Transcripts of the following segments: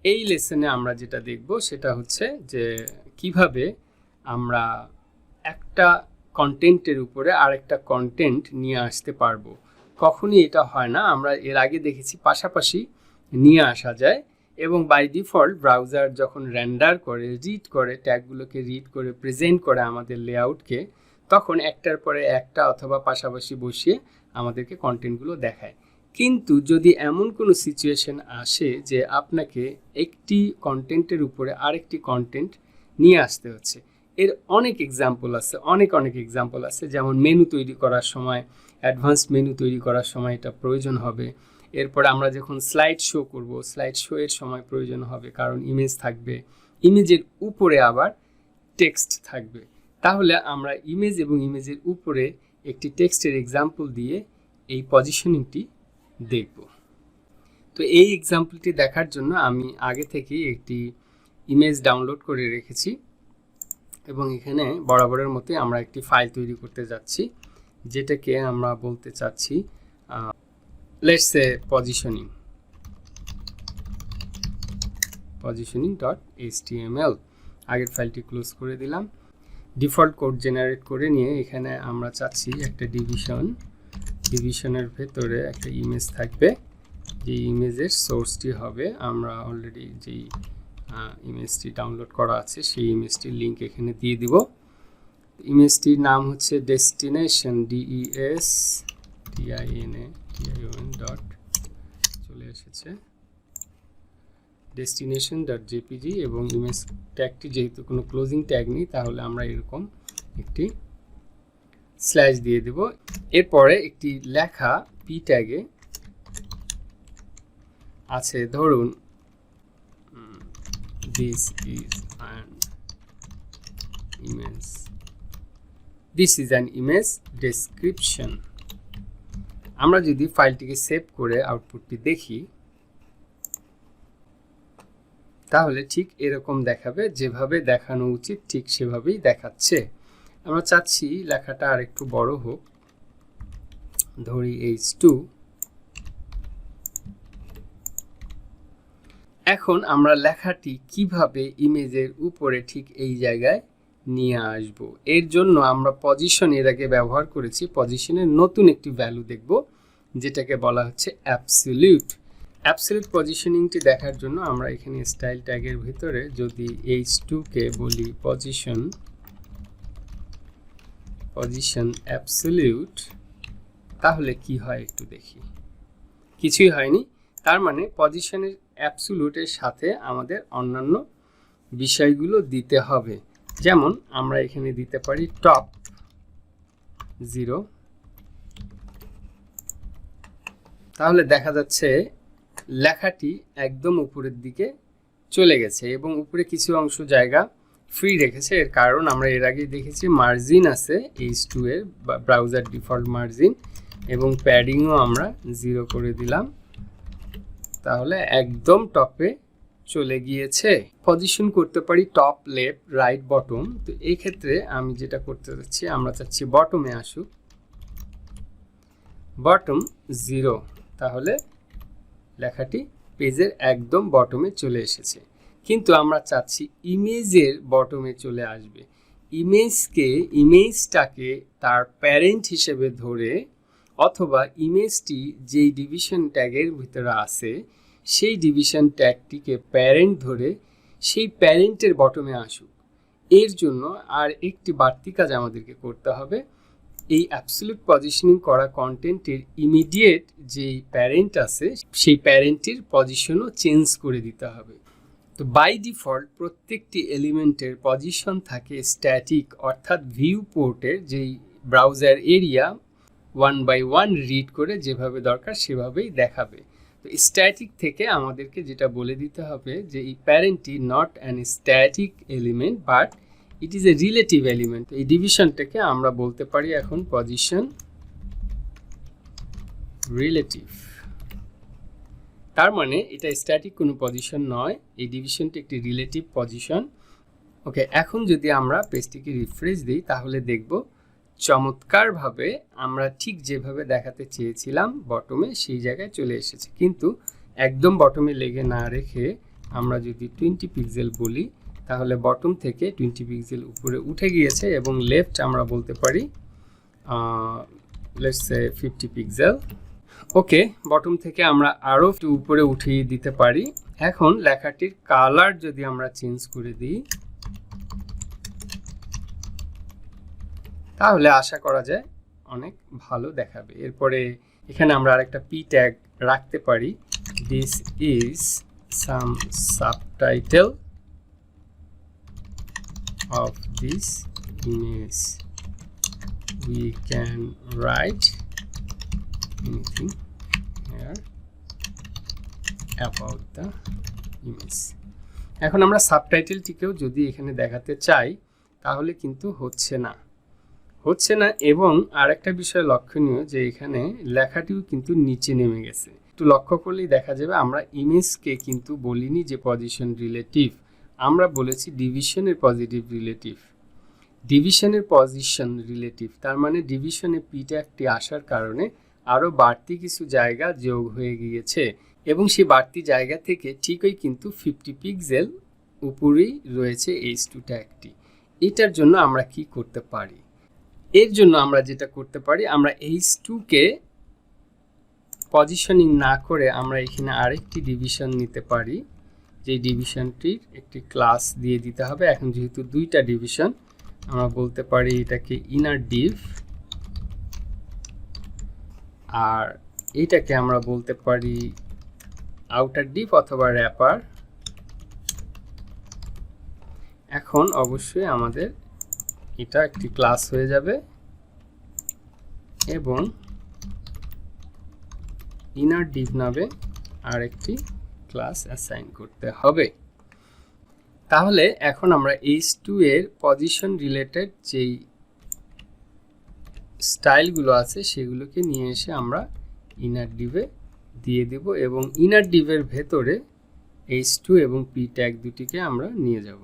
এই লেসনে আমরা যেটা দেখব সেটা হচ্ছে যে কিভাবে আমরা একটা কন্টেন্টের উপরে আরেকটা কন্টেন্ট নিয়ে আসতে পারবো। কখনই এটা হয় না, আমরা এর আগে দেখেছি পাশাপাশি নিয়ে আসা যায় এবং বাই ডিফল্ট ব্রাউজার যখন রেন্ডার করে, রিড করে, ট্যাগগুলোকে রিড করে প্রেজেন্ট করে আমাদের লেআউটকে, তখন একটার পরে একটা অথবা পাশাপাশি বসিয়ে আমাদেরকে কন্টেন্টগুলো দেখায়। কিন্তু যদি এমন কোনো সিচুয়েশন আসে যে আপনাকে একটি কন্টেন্টের উপরে আরেকটি কন্টেন্ট নিয়ে আসতে হচ্ছে, এর অনেক এক্সাম্পল আছে, অনেক এক্সাম্পল আছে। যেমন মেনু তৈরি করার সময়, অ্যাডভান্সড মেনু তৈরি করার সময় এটা প্রয়োজন হবে। এরপরে আমরা যখন স্লাইড শো করব, স্লাইড শো এর সময় প্রয়োজন হবে, কারণ ইমেজ থাকবে, ইমেজের উপরে আবার টেক্সট থাকবে। তাহলে আমরা ইমেজ এবং ইমেজের উপরে একটি টেক্সটের এক্সাম্পল দিয়ে এই পজিশনিংটি দেখব। তো এই এক্সাম্পলটি দেখার জন্য আমি আগে থেকেই একটি ইমেজ ডাউনলোড করে রেখেছি এবং এখানে বরাবরের মতোই আমরা একটি ফাইল তৈরি করতে যাচ্ছি, যেটাকে আমরা বলতে চাচ্ছি লেটস সে positioning.html। আগের ফাইলটি ক্লোজ করে দিলাম। ডিফল্ট কোড জেনারেট করে নিয়ে এখানে আমরা চাচ্ছি একটা ডিভিশনের ভেতরে একটা ইমেজ থাকবে, যে ইমেজের সোর্সটি হবে, আমরা অলরেডি যেই ইমেজটি ডাউনলোড করা আছে সেই ইমেজটির লিঙ্ক এখানে দিয়ে দিব। ইমেজটির নাম হচ্ছে ডেস্টিনেশন, DESTINATION ডট চলে এসেছে destination.jpg এবং ইমেজ ট্যাগটি যেহেতু কোনো ক্লোজিং ট্যাগ নেই, তাহলে আমরা এরকম একটি স্ল্যাশ দিয়ে দেব। এরপরে একটি লেখা পি ট্যাগে আছে, ধরুন this is an image description। আমরা যদি ফাইলটিকে সেভ করে আউটপুটটি দেখি, তাহলে ঠিক এরকম দেখাবে, যেভাবে দেখানো উচিত ঠিক সেভাবেই দেখাচ্ছে। আমরা চাচ্ছি লেখাটা আরেকটু বড় হোক, ধরি H2। এখন আমরা লেখাটি কিভাবে ইমেজের উপরে ঠিক এই জায়গায় নিয়ে আসব, এর জন্য আমরা পজিশন এর আগে ব্যবহার করেছি, পজিশনের নতুন একটি ভ্যালু দেখব, যেটাকে বলা হচ্ছে অ্যাবসলিউট। অ্যাবসলিউট পজিশনিংটি দেখার জন্য আমরা এখানে স্টাইল ট্যাগের ভিতরে যদি H2 কে বলি পজিশন অ্যাবসলিউট, তাহলে কি হয় একটু দেখি। কিছুই হয়নি। তার মানে পজিশনের অ্যাবসলিউটের সাথে আমাদের অন্যান্য বিষয়গুলো দিতে হবে। যেমন আমরা এখানে দিতে পারি টপ 0, তাহলে দেখা যাচ্ছে লেখাটি একদম উপরের দিকে চলে গেছে এবং উপরে কিছু অংশ জায়গা ফ্রি রেখেছে। এর কারণ আমরা এর আগে দেখেছি মার্জিন আছে H2 এর, ব্রাউজার ডিফল্ট মার্জিন, এবং প্যাডিংও আমরা 0 করে দিলাম, তাহলে একদম টপে চলে গিয়েছে। পজিশন করতে পারি টপ, লেফট, রাইট, বটম। তো এই ক্ষেত্রে আমি যেটা করতে যাচ্ছি, আমরা চাচ্ছি বটমে আসুক, বটম 0, তাহলে লেখাটি পেজের একদম বটমে চলে এসেছে। কিন্তু আমরা চাচ্ছি ইমেজের বটমে চলে আসবে। ইমেজটাকে তার প্যারেন্ট হিসেবে ধরে, অথবা ইমেজটি যেই ডিভিশন ট্যাগের ভিতরে আছে সেই ডিভিশন ট্যাগটিকে প্যারেন্ট ধরে সেই প্যারেন্টের বটমে আসুক। এর জন্য আর একটি বাড়তি কাজ আমাদেরকে করতে হবে, এই অ্যাবসলিউট পজিশনিং করা কন্টেন্টের ইমিডিয়েট যেই প্যারেন্ট আছে সেই প্যারেন্টের পজিশনও চেঞ্জ করে দিতে হবে। তো বাই ডিফল্ট প্রত্যেকটি এলিমেন্টের পজিশন থাকে স্ট্যাটিক, অর্থাৎ ভিউ পোর্টের যেই ব্রাউজার এরিয়া 1 by 1 রিড করে যেভাবে দরকার সেভাবেই দেখাবে। তো স্ট্যাটিক থেকে আমাদেরকে যেটা বলে দিতে হবে যে এই প্যারেন্টটি not an static element but it is a relative element. এই ডিভিশনটাকে আমরা বলতে পারি এখন পজিশন রিলেটিভ। তার মানে এটা স্ট্যাটিক কোনো পজিশন নয়, এই ডিভিশনটি একটি রিলেটিভ পজিশন। ওকে, এখন যদি আমরা পেজটিকে রিফ্রেশ দিই, তাহলে দেখব চমৎকারভাবে আমরা ঠিক যেভাবে দেখাতে চেয়েছিলাম বটমে সেই জায়গায় চলে এসেছে। কিন্তু একদম বটমে লেগে না রেখে আমরা যদি 20 পিক্সেল বলি তাহলে বটম থেকে 20 পিক্সেল উপরে উঠে গিয়েছে এবং লেফট আমরা বলতে পারি let's say 50 pixel. Okay, bottom থেকে আমরা আরও একটু উপরে উঠিয়ে দিতে পারি। এখন লেখাটির কালার যদি আমরা চেঞ্জ করে দিই তাহলে আশা করা যায় অনেক ভালো দেখাবে। এরপরে এখানে আমরা আরেকটা পি ট্যাগ রাখতে পারি, this is some subtitle of this image. We can write anything here about the image. এখন আমরা সাবটাইটেলটিকেও যদি এখানে দেখাতে চাই তাহলে কিন্তু হচ্ছে না এবং আরেকটা বিষয় লক্ষণীয় যে এখানে লেখাটিও কিন্তু নিচে নেমে গেছে। একটু লক্ষ্য করলেই দেখা যাবে আমরা ইমেজকে কিন্তু বলিনি যে পজিশন রিলেটিভ, আমরা বলেছি ডিভিশনের পজিটিভ রিলেটিভ, ডিভিশনের পজিশন রিলেটিভ। তার মানে ডিভিশনে পি ট্যাগটি আসার কারণে আরও বাড়তি কিছু জায়গা যোগ হয়ে গিয়েছে এবং সেই বাড়তি জায়গা থেকে ঠিকই কিন্তু 50 পিক্সেল উপরেই রয়েছে H2 ট্যাগটি। এটার জন্য আমরা কি করতে পারি? এর জন্য আমরা যেটা করতে পারি, আমরা H2কে পজিশনিং না করে আমরা এখানে আরেকটি ডিভিশন নিতে পারি, যে ডিভিশনটির একটি ক্লাস দিয়ে দিতে হবে। এখন যেহেতু দুইটা ডিভিশন, আমরা বলতে পারি এটাকে ইনার ডিভ আর এইটাকে আমরা বলতে পারি আউটার ডিভ অথবা র্যাপার। এখন অবশ্যই আমাদের এটা একটি ক্লাস হয়ে যাবে এবং ইনার ডিভ নামে আরেকটি ক্লাস অ্যাসাইন করতে হবে। তাহলে এখন আমরা H2 এর পজিশন রিলেটেড যেই স্টাইলগুলো আছে সেগুলোকে নিয়ে এসে আমরা ইনার ডিভে দিয়ে দেব এবং ইনার ডিভের ভেতরে H2 এবং পি ট্যাগ দুটিকে আমরা নিয়ে যাব।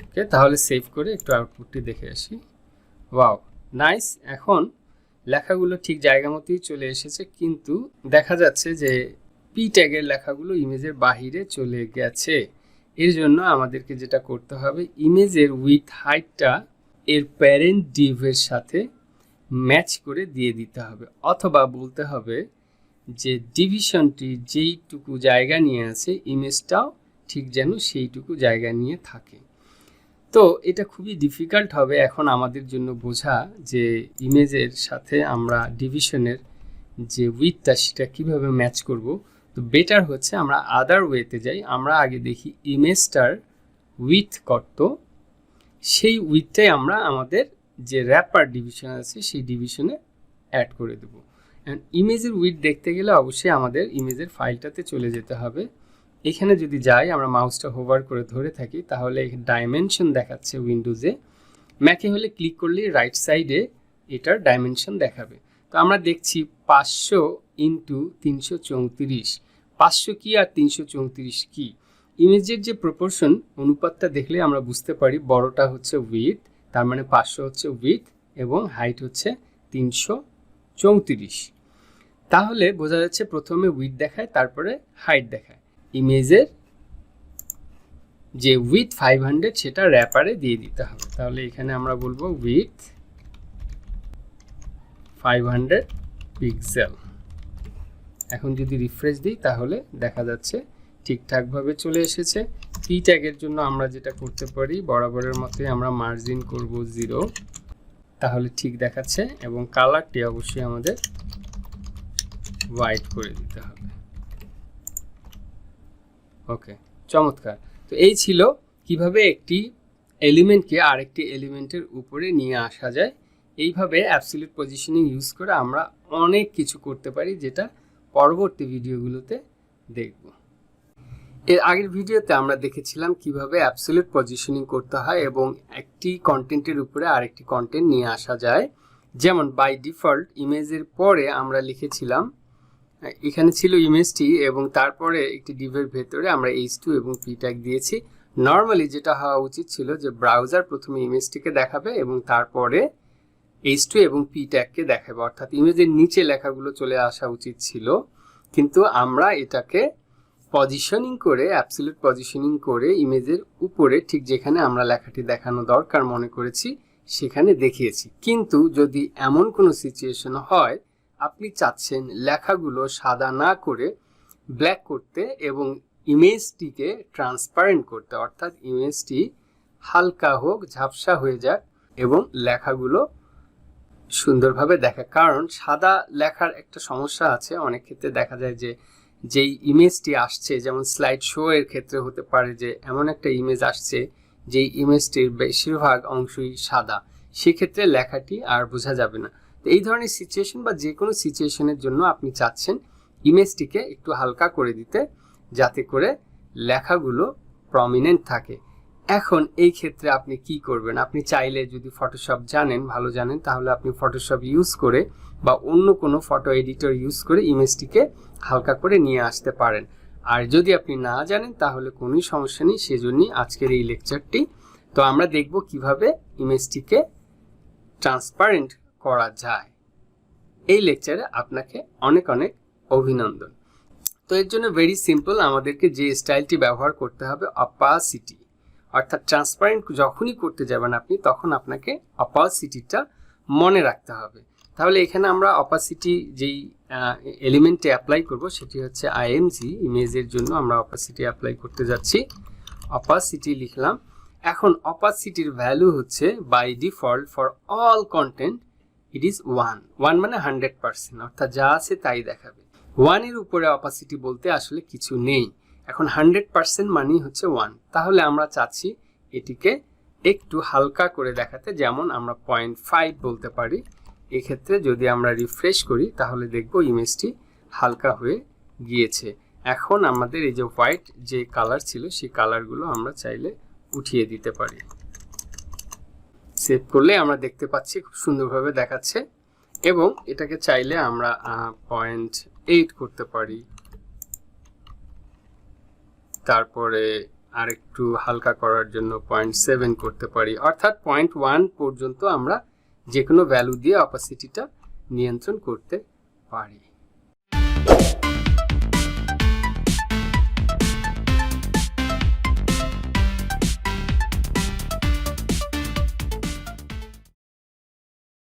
ওকে, তাহলে সেভ করে একটু আউটপুটটি দেখে আসি। Wow, nice. এখন লেখাগুলো ঠিক জায়গা মতোই চলে এসেছে, কিন্তু দেখা যাচ্ছে যে পি ট্যাগের লেখাগুলো ইমেজের বাহিরে চলে গেছে। এর জন্য আমাদেরকে যেটা করতে হবে, ইমেজের উইথ হাইটটা এর প্যারেন্ট ডিভের সাথে ম্যাচ করে দিয়ে দিতে হবে, অথবা বলতে হবে যে ডিভিশনটি যেইটুকু জায়গা নিয়ে আছে ইমেজটাও ঠিক যেন সেইটুকু জায়গা নিয়ে থাকে। তো এটা খুবই ডিফিকাল্ট হবে এখন আমাদের জন্য বোঝা যে ইমেজের সাথে আমরা ডিভিশনের যে উইথটা সেটা কিভাবে ম্যাচ করব। তো বেটার হচ্ছে আমরা আদার ওয়েতে যাই, আমরা আগে দেখি ইমেজটার উইথ কত, সেই উইথটাই আমরা আমাদের যে র্যাপার ডিভিশন আছে সেই ডিভিশনে অ্যাড করে দেব। ইমেজের উইথ দেখতে গেলে অবশ্যই আমাদের ইমেজের ফাইলটাতে চলে যেতে হবে। এখানে যদি যাই, আমরা মাউসটা হোভার করে ধরে থাকি, তাহলে ডাইমেনশন দেখাচ্ছে উইন্ডোজে। ম্যাকে হলে ক্লিক করলে রাইট সাইডে এটার ডাইমেনশন দেখাবে। তো আমরা দেখছি 500 ইন্টু 334। 500 কি আর 334 কি? ইমেজের যে প্রপোর্শন অনুপাতটা দেখলে আমরা বুঝতে পারি বড়টা হচ্ছে উইথ, তার মানে 500 হচ্ছে উইথ এবং হাইট হচ্ছে 334। তাহলে বোঝা যাচ্ছে প্রথমে উইথ দেখায় তারপরে হাইট দেখায়। ইমেজের যে উইথ 500 সেটা র্যাপারে দিয়ে দিতে হবে। তাহলে এখানে আমরা বলবো উইথ 500 পিক্সেল। এখন যদি রিফ্রেশ দিই তাহলে দেখা যাচ্ছে ঠিকঠাকভাবে চলে এসেছে। পি ট্যাগের জন্য আমরা যেটা করতে পারি, বরাবরের মতোই আমরা মার্জিন করব 0, তাহলে ঠিক দেখাচ্ছে এবং কালারটি অবশ্যই আমাদের হোয়াইট করে দিতে হবে। ওকে, চমৎকার। তো এই ছিল কিভাবে একটি এলিমেন্টকে আরেকটি এলিমেন্টের উপরে নিয়ে আসা যায়। এইভাবে অ্যাবসলিউট পজিশনিং ইউজ করে আমরা অনেক কিছু করতে পারি, যেটা পরবর্তী ভিডিওগুলোতে দেখব। এর আগের ভিডিওতে আমরা দেখেছিলাম কিভাবে অ্যাবসলিউট পজিশনিং করতে হয় এবং একটি কন্টেন্টের উপরে আরেকটি কন্টেন্ট নিয়ে আসা যায়। যেমন বাই ডিফল্ট ইমেজের পরে আমরা লিখেছিলাম, এখানে ছিল ইমেজটি এবং তারপরে একটি ডিভের ভেতরে আমরা H2 এবং পি ট্যাগ দিয়েছি। নর্মালি যেটা হওয়া উচিত ছিল যে ব্রাউজার প্রথমে ইমেজটিকে দেখাবে এবং তারপরে H2 এবং P ট্যাগকে দেখাবে, অর্থাৎ ইমেজের নিচে লেখাগুলো চলে আসা উচিত ছিল, কিন্তু আমরা এটাকে পজিশনিং করে, অ্যাবসলিউট পজিশনিং করে ইমেজের উপরে ঠিক যেখানে আমরা লেখাটি দেখানো দরকার মনে করেছি সেখানে দেখিয়েছি। কিন্তু যদি এমন কোনো সিচুয়েশন হয় আপনি চাচ্ছেন লেখাগুলো সাদা না করে ব্ল্যাক করতে এবং ইমেজটিকে ট্রান্সপারেন্ট করতে, অর্থাৎ ইমেজটি হালকা হোক, ঝাপসা হয়ে যাক এবং লেখাগুলো সুন্দরভাবে দেখা। কারণ সাদা লেখার একটা সমস্যা আছে, অনেক ক্ষেত্রে দেখা যায় যে যেই ইমেজটি আসছে, যেমন স্লাইড শো এর ক্ষেত্রে হতে পারে যে এমন একটা ইমেজ আসছে যেই ইমেজটির বেশিরভাগ অংশই সাদা, সেক্ষেত্রে লেখাটি আর বোঝা যাবে না। তো এই ধরনের সিচুয়েশন বা যে কোনো সিচুয়েশনের জন্য আপনি চাচ্ছেন ইমেজটিকে একটু হালকা করে দিতে, যাতে করে লেখাগুলো প্রমিনেন্ট থাকে। এখন এই ক্ষেত্রে আপনি কি করবেন? আপনি চাইলে, যদি ফটোশপ জানেন, ভালো জানেন, তাহলে আপনি ফটোশপ ইউজ করে বা অন্য কোনো ফটো এডিটর ইউজ করে ইমেজটিকে হালকা করে নিয়ে আসতে পারেন। আর যদি আপনি না জানেন তাহলে কোনো সমস্যা নেই, সেজন্যই আজকের এই লেকচারটি। তো আমরা দেখব কিভাবে ইমেজটিকে ট্রান্সপারেন্ট করা যায়। এই লেকচারে আপনাকে অনেক অনেক অভিনন্দন। তো এর জন্য ভেরি সিম্পল, আমাদেরকে যে স্টাইলটি ব্যবহার করতে হবে অপাসিটি, অর্থাৎ ট্রান্সপারেন্ট যখনই করতে যাবেন আপনি তখন আপনাকে অপাসিটিটা মনে রাখতে হবে। তাহলে এখানে আমরা অপাসিটি যেই এলিমেন্টে অ্যাপ্লাই করব সেটি হচ্ছে আইএমজি, ইমেজের জন্য আমরা অপাসিটি অ্যাপ্লাই করতে যাচ্ছি। অপাসিটি লিখলাম। এখন অপাসিটির ভ্যালু হচ্ছে by default for all content it is 1 মানে 100%, অর্থাৎ যা আছে তাই দেখাবে। 1 এর উপরে অপাসিটি বলতে আসলে কিছু নেই। এখন 100% মানেই হচ্ছে 1। তাহলে আমরা চাচ্ছি এটিকে একটু হালকা করে দেখাতে, যেমন আমরা 0.5 বলতে পারি। এক্ষেত্রে যদি আমরা রিফ্রেশ করি তাহলে দেখব ইমেজটি হালকা হয়ে গিয়েছে। এখন আমাদের এই যে হোয়াইট যে কালার ছিল সেই কালারগুলো আমরা চাইলে উঠিয়ে দিতে পারি। সেভ করলে আমরা দেখতে পাচ্ছি খুব সুন্দরভাবে দেখাচ্ছে, এবং এটাকে চাইলে আমরা 0.8 করতে পারি, তারপরে আরেকটু হালকা করার জন্য 0.7 করতে পারি, অর্থাৎ 0.1 পর্যন্ত আমরা যে কোনো ভ্যালু দিয়ে অপাসিটিটা নিয়ন্ত্রণ করতে পারি।